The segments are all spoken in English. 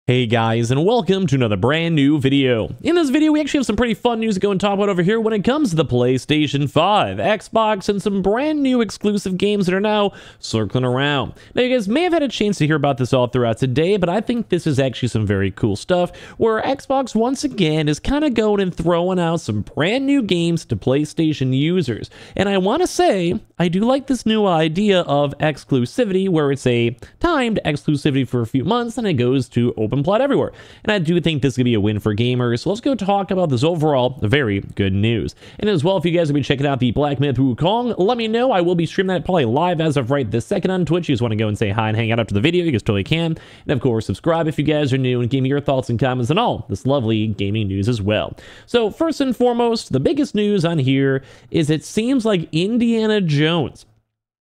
Hey guys, and welcome to another brand new video. In this video, we actually have some pretty fun news to go and talk about over here when it comes to the PlayStation 5, Xbox, and some brand new exclusive games that are now circling around. Now, you guys may have had a chance to hear about this all throughout today, but I think this is actually some very cool stuff where Xbox once again is kind of going and throwing out some brand new games to PlayStation users. And I want to say, I do like this new idea of exclusivity where it's a timed exclusivity for a few months and it goes to open plot everywhere. And I do think this could be a win for gamers. So let's go talk about this overall very good news. And as well, if you guys will be checking out the Black Myth Wukong, let me know. I will be streaming that probably live as of right this second on Twitch. You just want to go and say hi and hang out after the video, you guys totally can. And of course, subscribe if you guys are new and give me your thoughts and comments on all this lovely gaming news as well. So first and foremost, the biggest news on here is it seems like Indiana Jones.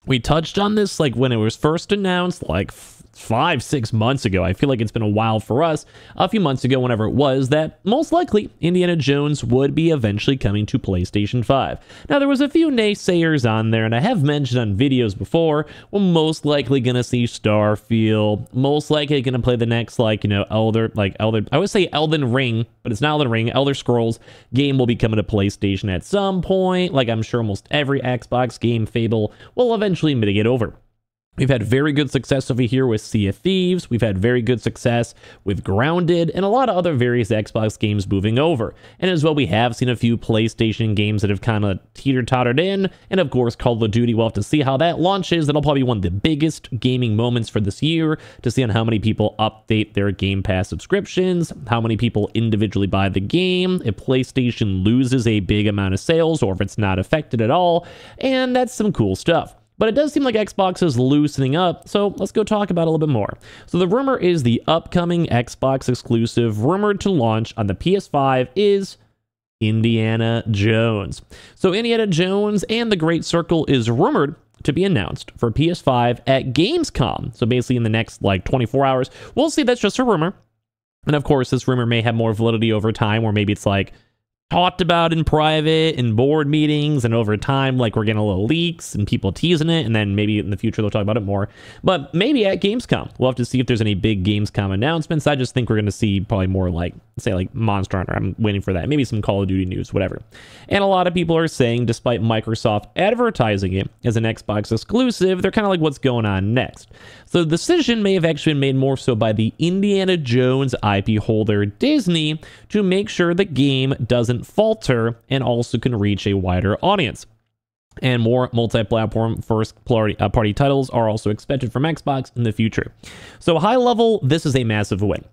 We touched on this like when it was first announced, like 5-6 months ago. I feel like it's been a while for us. A few months ago, whenever it was, that most likely Indiana Jones would be eventually coming to PlayStation 5. Now, there was a few naysayers on there, and I have mentioned on videos before, we're most likely gonna see Starfield, most likely gonna play the next, like, you know, I would say Elden Ring, but it's not Elden Ring, Elder Scrolls game will be coming to PlayStation at some point. Like, I'm sure almost every Xbox game, Fable, will eventually mitigate over. We've had very good success over here with Sea of Thieves. We've had very good success with Grounded and a lot of other various Xbox games moving over. And as well, we have seen a few PlayStation games that have kind of teeter-tottered in. And of course, Call of Duty, we'll have to see how that launches. That'll probably be one of the biggest gaming moments for this year to see on how many people update their Game Pass subscriptions, how many people individually buy the game, if PlayStation loses a big amount of sales or if it's not affected at all. And that's some cool stuff. But it does seem like Xbox is loosening up, so let's go talk about it a little bit more. So the rumor is the upcoming Xbox exclusive rumored to launch on the PS5 is Indiana Jones. So Indiana Jones and the Great Circle is rumored to be announced for PS5 at Gamescom. So basically in the next like 24 hours, we'll see. That's just a rumor. And of course, this rumor may have more validity over time, or maybe it's like talked about in private in board meetings, and over time, like we're getting a little leaks and people teasing it, and then maybe in the future they'll talk about it more. But maybe at Gamescom, we'll have to see if there's any big Gamescom announcements. I just think we're going to see probably more like, say, like Monster Hunter. I'm waiting for that. Maybe some Call of Duty news, whatever. And a lot of people are saying, despite Microsoft advertising it as an Xbox exclusive, they're kind of like, what's going on next? So the decision may have actually been made more so by the Indiana Jones IP holder Disney to make sure the game doesn't falter and also can reach a wider audience. And more multi-platform first-party titles are also expected from Xbox in the future. So high level, this is a massive win.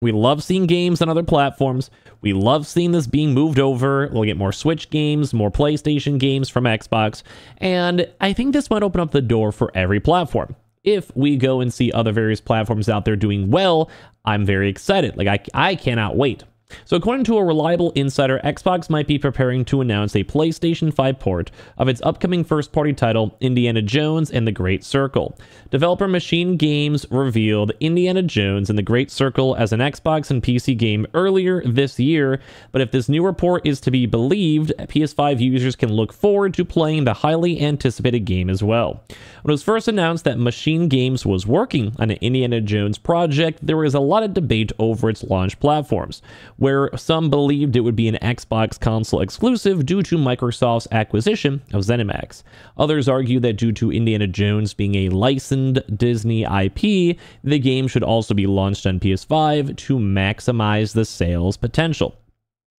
We love seeing games on other platforms. We love seeing this being moved over. We'll get more Switch games, more PlayStation games from Xbox. And I think this might open up the door for every platform. If we go and see other various platforms out there doing well, I'm very excited. Like, I cannot wait. So according to a reliable insider, Xbox might be preparing to announce a PlayStation 5 port of its upcoming first-party title, Indiana Jones and the Great Circle. Developer Machine Games revealed Indiana Jones and the Great Circle as an Xbox and PC game earlier this year, but if this new report is to be believed, PS5 users can look forward to playing the highly anticipated game as well. When it was first announced that Machine Games was working on an Indiana Jones project, there was a lot of debate over its launch platforms, where some believed it would be an Xbox console exclusive due to Microsoft's acquisition of ZeniMax. Others argue that due to Indiana Jones being a licensed Disney IP, the game should also be launched on PS5 to maximize the sales potential.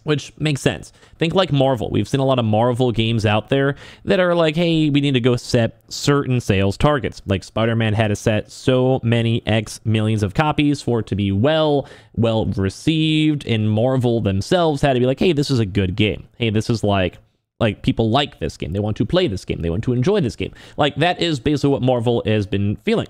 Which makes sense. Think like Marvel. We've seen a lot of Marvel games out there that are like, hey, we need to go set certain sales targets. Like Spider-Man had to set so many X millions of copies for it to be well received, and Marvel themselves had to be like, hey, this is a good game. Hey, this is like people like this game. They want to play this game. They want to enjoy this game. Like, that is basically what Marvel has been feeling.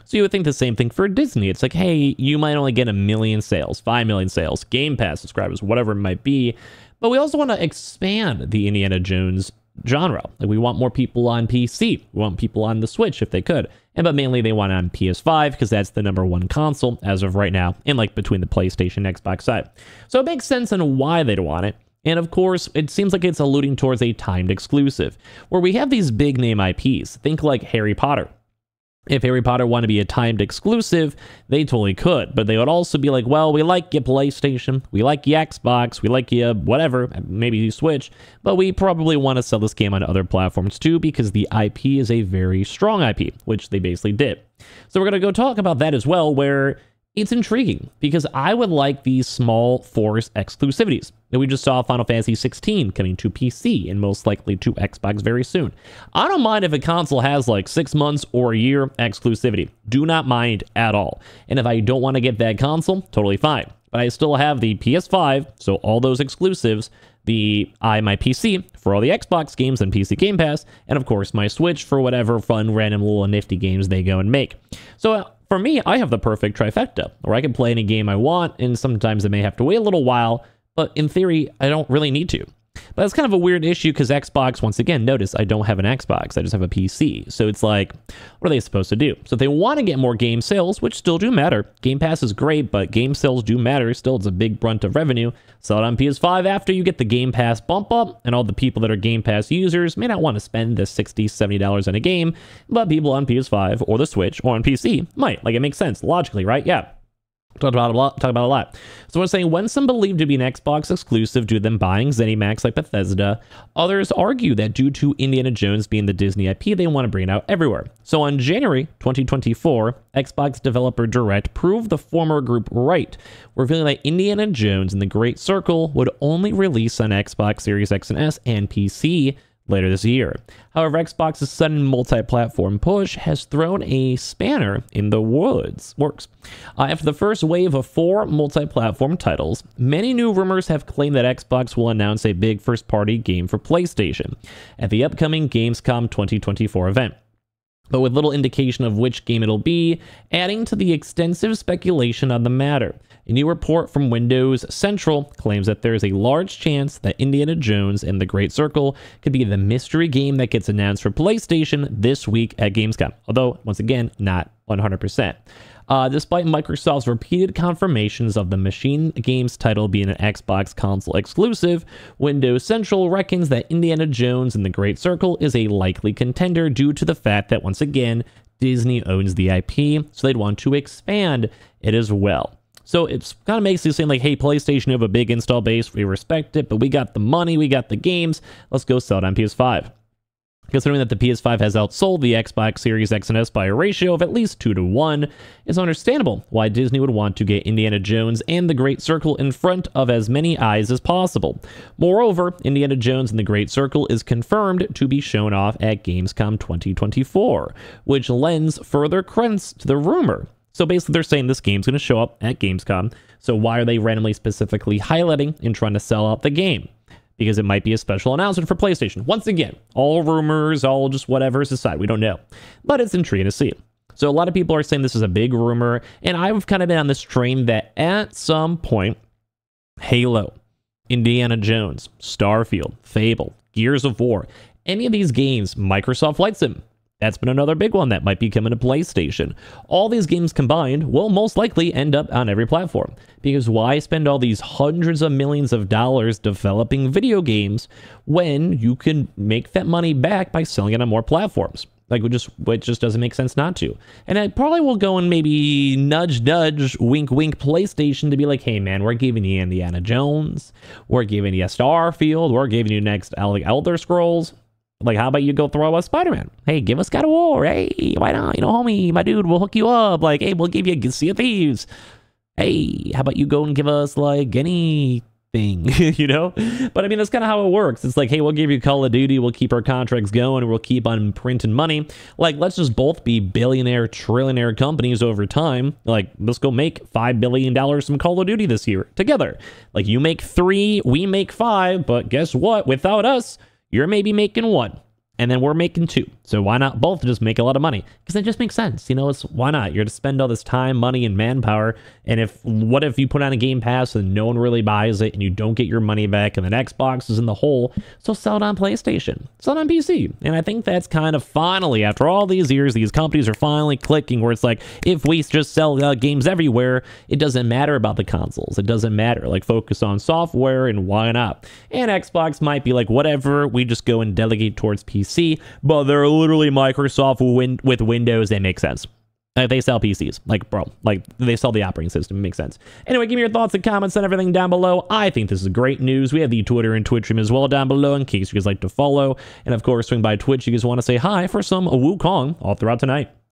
So you would think the same thing for Disney. It's like, hey, you might only get 1 million sales, 5 million sales, Game Pass subscribers, whatever it might be. But we also want to expand the Indiana Jones genre. Like, we want more people on PC. We want people on the Switch if they could. But mainly they want it on PS5 because that's the #1 console as of right now, and like between the PlayStation and Xbox side. So it makes sense on why they'd want it. And of course, it seems like it's alluding towards a timed exclusive, where we have these big name IPs. Think like Harry Potter. If Harry Potter wanted to be a timed exclusive, they totally could. But they would also be like, well, we like your PlayStation, we like your Xbox, we like your whatever, maybe you Switch, but we probably want to sell this game on other platforms too because the IP is a very strong IP, which they basically did. So we're going to go talk about that as well, where it's intriguing because I would like these small forced exclusivities. And we just saw Final Fantasy 16 coming to PC and most likely to Xbox very soon. I don't mind if a console has like 6 months or a year exclusivity. Do not mind at all. And if I don't want to get that console, totally fine. But I still have the PS5, so all those exclusives, my PC for all the Xbox games and PC Game Pass, and of course my Switch for whatever fun, random, little nifty games they go and make. So for me, I have the perfect trifecta, where I can play any game I want, and sometimes I may have to wait a little while, but in theory, I don't really need to. But it's kind of a weird issue because Xbox, once again, notice I don't have an Xbox, I just have a PC. So it's like, what are they supposed to do? So if they want to get more game sales, which still do matter, Game Pass is great, but game sales do matter. Still, it's a big brunt of revenue. Sell it on PS5 after you get the Game Pass bump up, and all the people that are Game Pass users may not want to spend the $60, $70 on a game, but people on PS5 or the Switch or on PC might. Like, it makes sense, logically, right? Yeah. Talk about it a lot. So we're saying when some believed to be an Xbox exclusive due to them buying ZeniMax like Bethesda, others argue that due to Indiana Jones being the Disney IP, they want to bring it out everywhere. So on January 2024, Xbox Developer Direct proved the former group right, revealing that Indiana Jones and the Great Circle would only release on Xbox Series X and S and PC later this year. However, Xbox's sudden multi-platform push has thrown a spanner in the works. After the first wave of 4 multi-platform titles, many new rumors have claimed that Xbox will announce a big first-party game for PlayStation at the upcoming Gamescom 2024 event, but with little indication of which game it'll be, adding to the extensive speculation on the matter. A new report from Windows Central claims that there is a large chance that Indiana Jones and the Great Circle could be the mystery game that gets announced for PlayStation this week at Gamescom, although, once again, not 100%. Despite Microsoft's repeated confirmations of the Machine Games title being an Xbox console exclusive, Windows Central reckons that Indiana Jones and the Great Circle is a likely contender due to the fact that, once again, Disney owns the IP, so they'd want to expand it as well. So it's kind of makes you seem like, hey, PlayStation, you have a big install base, we respect it, but we got the money, we got the games, let's go sell it on PS5. Considering that the PS5 has outsold the Xbox Series X and S by a ratio of at least 2 to 1, it's understandable why Disney would want to get Indiana Jones and the Great Circle in front of as many eyes as possible. Moreover, Indiana Jones and the Great Circle is confirmed to be shown off at Gamescom 2024, which lends further credence to the rumor. So basically they're saying this game's going to show up at Gamescom, so why are they randomly specifically highlighting and trying to sell out the game? Because it might be a special announcement for PlayStation. Once again, all rumors, all just whatever is aside, we don't know. But it's intriguing to see. So a lot of people are saying this is a big rumor, and I've kind of been on this train that at some point, Halo, Indiana Jones, Starfield, Fable, Gears of War, any of these games, Microsoft Flight Sim, that's been another big one that might be coming to PlayStation. All these games combined will most likely end up on every platform. Because why spend all these hundreds of millions of dollars developing video games when you can make that money back by selling it on more platforms? Like, it just doesn't make sense not to. And I probably will go and maybe nudge, wink, wink PlayStation to be like, hey man, we're giving you Indiana Jones, we're giving you Starfield, we're giving you next Elder Scrolls. Like, how about you go throw a Spider-Man? Hey, give us God of War. Hey, why not? You know, homie, my dude, we'll hook you up. Like, hey, we'll give you Sea of Thieves. Hey, how about you go and give us, like, anything, you know? But, I mean, that's kind of how it works. It's like, hey, we'll give you Call of Duty. We'll keep our contracts going. And we'll keep on printing money. Like, let's just both be billionaire, trillionaire companies over time. Like, let's go make $5 billion from Call of Duty this year together. Like, you make 3, we make 5. But guess what? Without us, you're maybe making 1, and then we're making 2. So why not both just make a lot of money? Because it just makes sense. You know, it's why not? You're to spend all this time, money, and manpower. And what if you put on a Game Pass and no one really buys it and you don't get your money back and then Xbox is in the hole? So sell it on PlayStation. Sell it on PC. And I think that's kind of finally, after all these years, these companies are finally clicking where it's like, if we just sell games everywhere, it doesn't matter about the consoles. It doesn't matter. Like, focus on software and why not? And Xbox might be like, whatever, we just go and delegate towards PC PC, but they're literally Microsoft with Windows. They make sense. They sell PCs. Like, bro, like, they sell the operating system. It makes sense. Anyway, give me your thoughts and comments and everything down below. I think this is great news. We have the Twitter and Twitch stream as well down below in case you guys like to follow. And, of course, swing by Twitch if you guys want to say hi for some Wukong all throughout tonight.